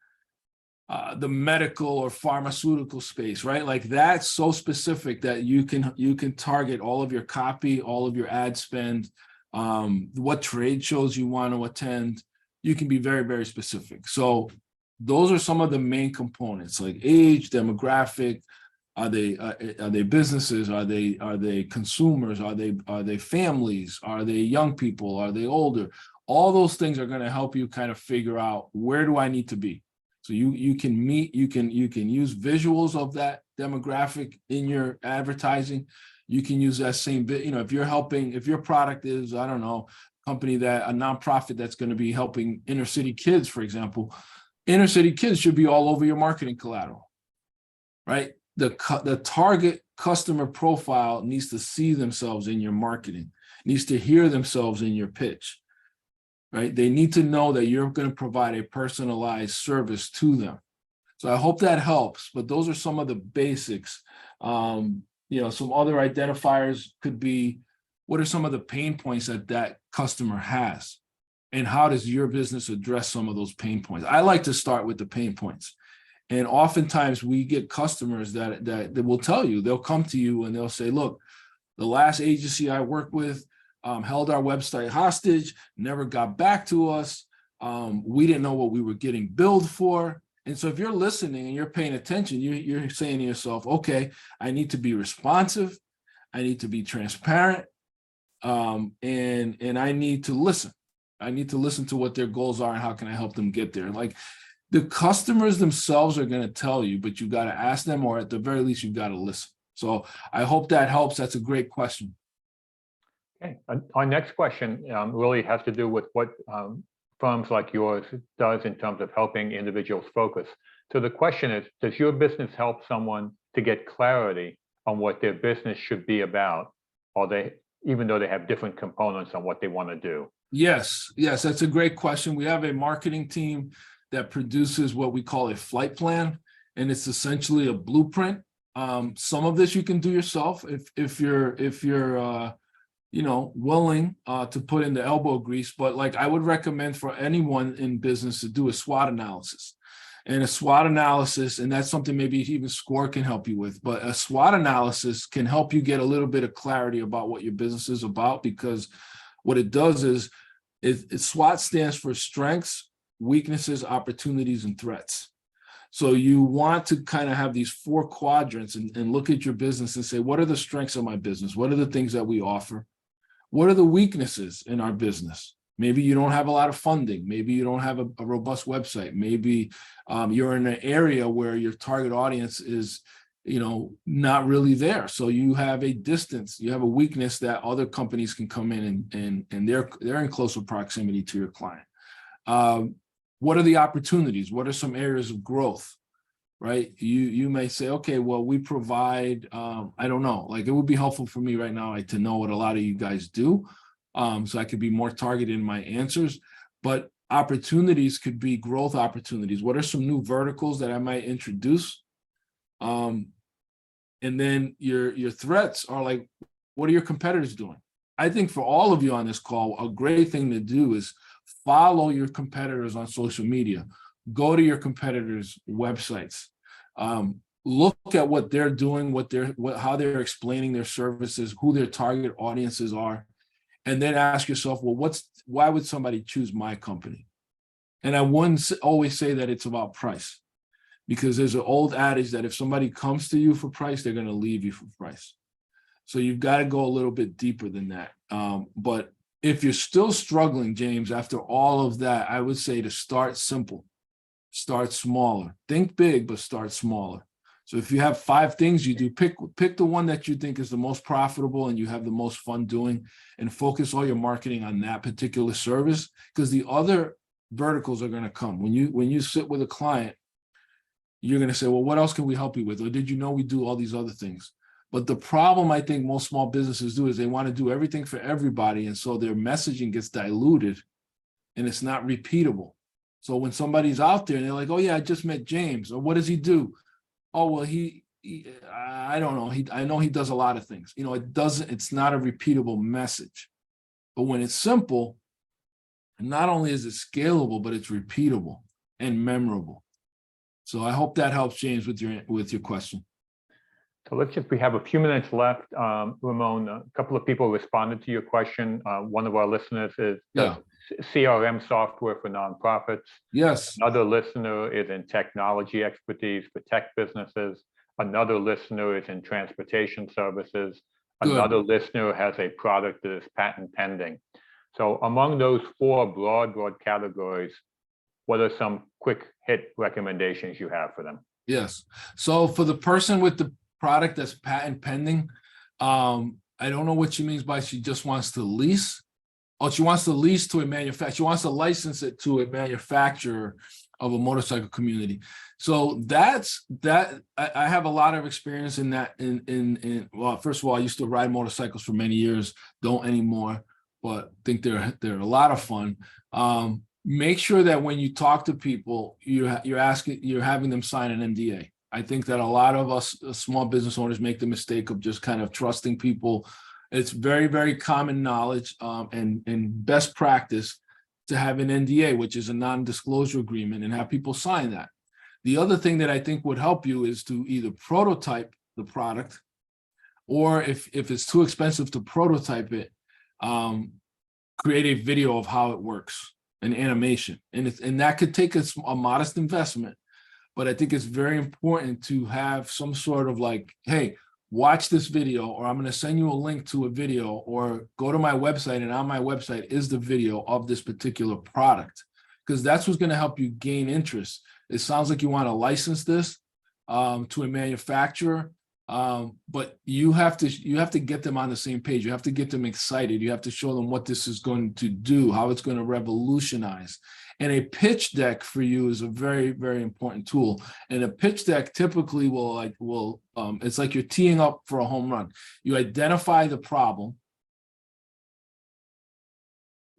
the medical or pharmaceutical space, right? Like that's so specific that you can target all of your copy, all of your ad spend, what trade shows you want to attend. You can be very, very specific. So those are some of the main components, like age, demographic. Are they businesses? Are they consumers? Are they families? Are they young people? Are they older? All those things are going to help you kind of figure out, where do I need to be? So you can use visuals of that demographic in your advertising. You can use that same bit, if your product is, I don't know, a nonprofit that's going to be helping inner city kids, for example, inner city kids should be all over your marketing collateral, right? The target customer profile needs to see themselves in your marketing, needs to hear themselves in your pitch, right? They need to know that you're going to provide a personalized service to them. So I hope that helps, but those are some of the basics. Some other identifiers could be, what are some of the pain points that customer has? And how does your business address some of those pain points? I like to start with the pain points. And oftentimes we get customers that will tell you, they'll come to you and they'll say, look, the last agency I worked with held our website hostage, never got back to us. We didn't know what we were getting billed for. And so if you're listening and you're paying attention, you're saying to yourself, okay, I need to be responsive. I need to be transparent. And I need to listen. I need to listen to what their goals are and how can I help them get there. Like the customers themselves are going to tell you, but you got to ask them, or at the very least, you've got to listen. So I hope that helps. That's a great question. Okay. Our next question really has to do with what firms like yours does in terms of helping individuals focus. So the question is, does your business help someone to get clarity on what their business should be about, even though they have different components on what they want to do? Yes, that's a great question. We have a marketing team that produces what we call a flight plan, and it's essentially a blueprint. Some of this you can do yourself if you're willing to put in the elbow grease. But like I would recommend for anyone in business to do a SWOT analysis. And a SWOT analysis, and that's something maybe even SCORE can help you with, but a SWOT analysis can help you get a little bit of clarity about what your business is about, because what it does is SWOT stands for strengths, weaknesses, opportunities, and threats. So you want to kind of have these 4 quadrants and look at your business and say, what are the strengths of my business? What are the things that we offer? What are the weaknesses in our business? Maybe you don't have a lot of funding. Maybe you don't have a robust website. Maybe you're in an area where your target audience is, not really there. So you have a distance, you have a weakness that other companies can come in and they're in closer proximity to your client. What are the opportunities? What are some areas of growth? Right? You may say, okay, well, we provide, I don't know, like it would be helpful for me right now to know what a lot of you guys do. So I could be more targeted in my answers, but opportunities could be growth opportunities. What are some new verticals that I might introduce? And then your threats are like, what are your competitors doing? I think for all of you on this call, a great thing to do is follow your competitors on social media. Go to your competitors' websites. Look at what they're doing, how they're explaining their services, who their target audiences are, and then ask yourself, well, why would somebody choose my company? And I wouldn't always say that it's about price, because there's an old adage that if somebody comes to you for price, they're going to leave you for price. So you've got to go a little bit deeper than that. But if you're still struggling, James, after all of that, I would say to start simple, start smaller, think big, but start smaller. So if you have 5 things you do, pick the one that you think is the most profitable and you have the most fun doing, and focus all your marketing on that particular service, because the other verticals are going to come. When you sit with a client, you're going to say, well, what else can we help you with? Or did you know we do all these other things? But the problem I think most small businesses do is they want to do everything for everybody. And so their messaging gets diluted and it's not repeatable. So when somebody's out there and they're like, oh yeah, I just met James, or what does he do? Oh, well, I don't know. I know he does a lot of things. It's not a repeatable message. But when it's simple, not only is it scalable, but it's repeatable and memorable. So I hope that helps, James, with your question. So we have a few minutes left. Ramon, a couple of people responded to your question. One of our listeners is CRM software for nonprofits. Yes. Another listener is in technology expertise for tech businesses. Another listener is in transportation services. Good. Another listener has a product that is patent pending. So among those 4 broad categories, what are some quick hit recommendations you have for them? Yes. So for the person with the product that's patent pending, I don't know what she means by she just wants to lease. Oh, she wants to lease to a manufacturer. She wants to license it to a manufacturer of a motorcycle community. So that's that. I have a lot of experience in that. Well, first of all, I used to ride motorcycles for many years. Don't anymore, but think they're a lot of fun. Make sure that when you talk to people, you're having them sign an NDA. I think that a lot of us small business owners make the mistake of just kind of trusting people. It's very, very common knowledge and best practice to have an NDA, which is a non-disclosure agreement, and have people sign that. The other thing that I think would help you is to either prototype the product, or if it's too expensive to prototype it, create a video of how it works, an animation. And that could take a modest investment, but I think it's very important to have some sort of like, hey, watch this video, or I'm going to send you a link to a video, or go to my website, and on my website is the video of this particular product, because that's what's going to help you gain interest. It sounds like you want to license this to a manufacturer, but you have to get them on the same page. You have to get them excited. You have to show them what this is going to do, how it's going to revolutionize. And a pitch deck for you is a very, very important tool. And a pitch deck typically it's like you're teeing up for a home run. You identify the problem,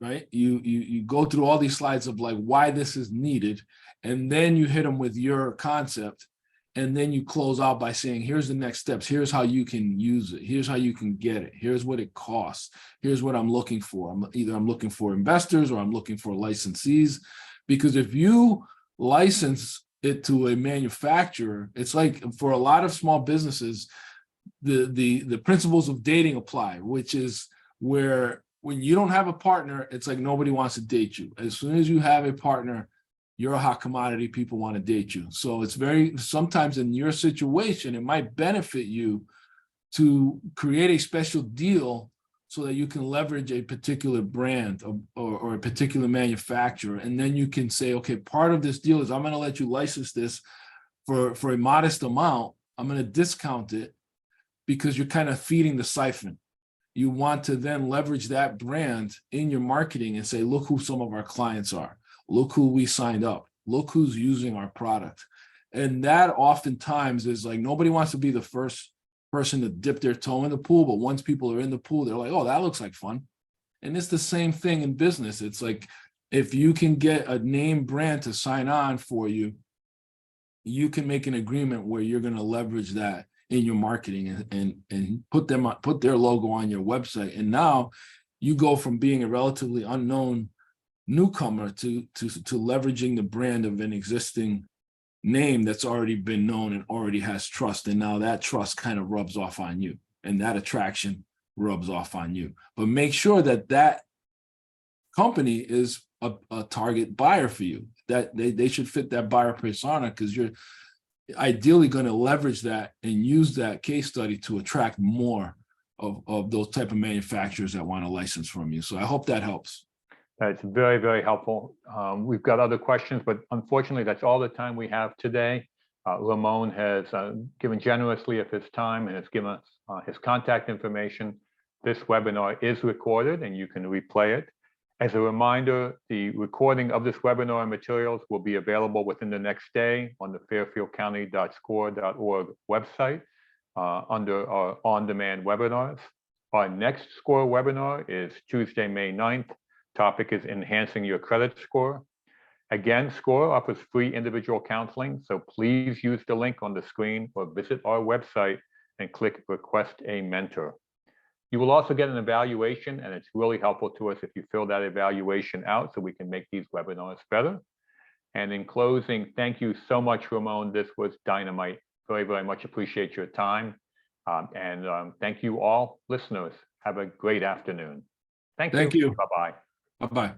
right? You go through all these slides of like why this is needed, and then you hit them with your concept. And then you close out by saying, here's the next steps. Here's how you can use it. Here's how you can get it. Here's what it costs. Here's what I'm looking for. I'm looking for investors, or I'm looking for licensees. Because if you license it to a manufacturer, it's like for a lot of small businesses, the principles of dating apply, which is where when you don't have a partner, it's like nobody wants to date you. As soon as you have a partner, you're a hot commodity. People want to date you. So sometimes in your situation, it might benefit you to create a special deal so that you can leverage a particular brand or a particular manufacturer. And then you can say, okay, part of this deal is I'm going to let you license this for a modest amount. I'm going to discount it because you're kind of feeding the siphon. You want to then leverage that brand in your marketing and say, look who some of our clients are. Look who we signed up. Look who's using our product. And that oftentimes is like, nobody wants to be the first person to dip their toe in the pool, but once people are in the pool, they're like, oh, that looks like fun. And it's the same thing in business. It's like, if you can get a name brand to sign on for you, you can make an agreement where you're going to leverage that in your marketing and put their logo on your website. And now you go from being a relatively unknown newcomer to leveraging the brand of an existing name that's already been known and already has trust. And now that trust kind of rubs off on you, and that attraction rubs off on you. But make sure that that company is a target buyer for you, that they should fit that buyer persona, because you're ideally going to leverage that and use that case study to attract more of those type of manufacturers that want a license from you. So I hope that helps. That's very, very helpful. We've got other questions, but unfortunately, that's all the time we have today. Ramon has given generously of his time and has given us his contact information. This webinar is recorded and you can replay it. As a reminder, the recording of this webinar and materials will be available within the next day on the fairfieldcounty.score.org website under our on-demand webinars. Our next SCORE webinar is Tuesday, May 9th. Topic is enhancing your credit score. Again, SCORE offers free individual counseling, so please use the link on the screen or visit our website and click Request a Mentor. You will also get an evaluation, and it's really helpful to us if you fill that evaluation out so we can make these webinars better. And in closing, thank you so much, Ramon. This was dynamite. Very, very much appreciate your time. Thank you all listeners. Have a great afternoon. Thank you. You. Bye-bye. Bye-bye.